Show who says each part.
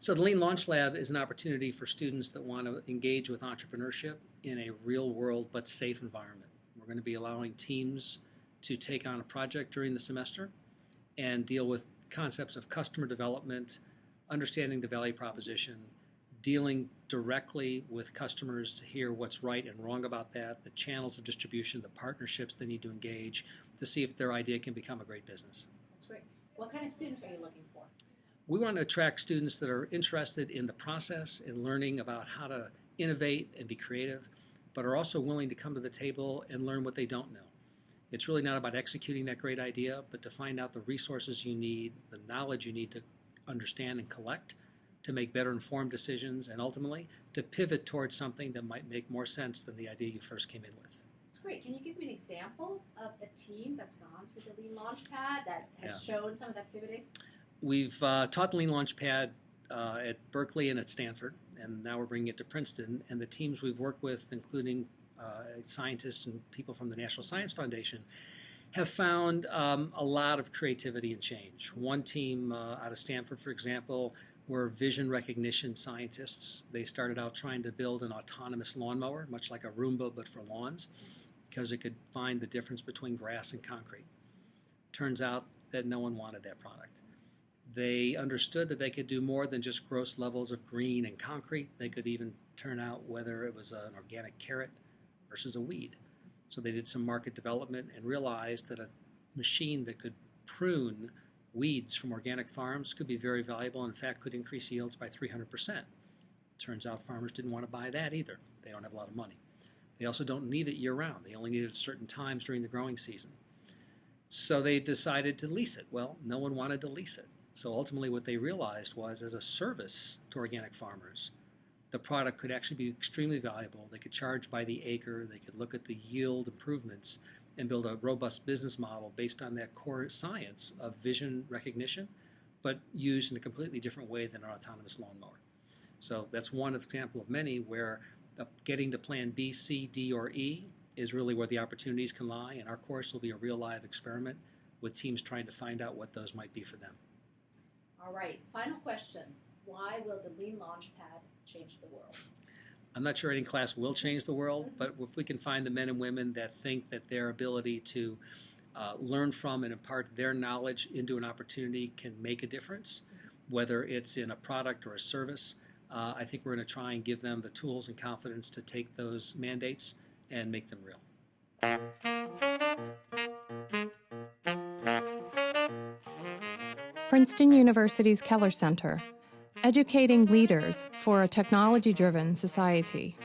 Speaker 1: So the Lean Launch Lab is an opportunity for students that want to engage with entrepreneurship in a real world but safe environment. We're going to be allowing teams to take on a project during the semester and deal with concepts of customer development, understanding the value proposition, dealing directly with customers to hear what's right and wrong about that, the channels of distribution, the partnerships they need to engage to see if their idea can become a great business.
Speaker 2: That's great. What kind of students are you looking for?
Speaker 1: We want to attract students that are interested in the process and learning about how to innovate and be creative, but are also willing to come to the table and learn what they don't know. It's really not about executing that great idea, but to find out the resources you need, the knowledge you need to understand and collect to make better informed decisions, and ultimately to pivot towards something that might make more sense than the idea you first came in with.
Speaker 2: That's great. Can you give me an example of a team that's gone through the Lean Launchpad that has shown some of that pivoting?
Speaker 1: We've taught the Lean Launchpad at Berkeley and at Stanford, and now we're bringing it to Princeton. And the teams we've worked with, including scientists and people from the National Science Foundation, have found a lot of creativity and change. One team out of Stanford, for example, were vision recognition scientists. They started out trying to build an autonomous lawnmower, much like a Roomba but for lawns, because it could find the difference between grass and concrete. Turns out that no one wanted that product. They understood that they could do more than just gross levels of green and concrete. They could even turn out whether it was an organic carrot versus a weed. So they did some market development and realized that a machine that could prune weeds from organic farms could be very valuable and in fact could increase yields by 300%. Turns out farmers didn't want to buy that either. They don't have a lot of money. They also don't need it year-round. They only need it at certain times during the growing season. So they decided to lease it. Well, no one wanted to lease it. So ultimately what they realized was, as a service to organic farmers, the product could actually be extremely valuable. They could charge by the acre. They could look at the yield improvements and build a robust business model based on that core science of vision recognition, but used in a completely different way than an autonomous lawnmower. So that's one example of many where getting to plan B, C, D, or E is really where the opportunities can lie, and our course will be a real live experiment with teams trying to find out what those might be for them.
Speaker 2: All right, final question. Why will the Lean Launchpad change the world?
Speaker 1: I'm not sure any class will change the world, but if we can find the men and women that think that their ability to learn from and impart their knowledge into an opportunity can make a difference, whether it's in a product or a service, I think we're going to try and give them the tools and confidence to take those mandates and make them real.
Speaker 3: Princeton University's Keller Center, educating leaders for a technology-driven society.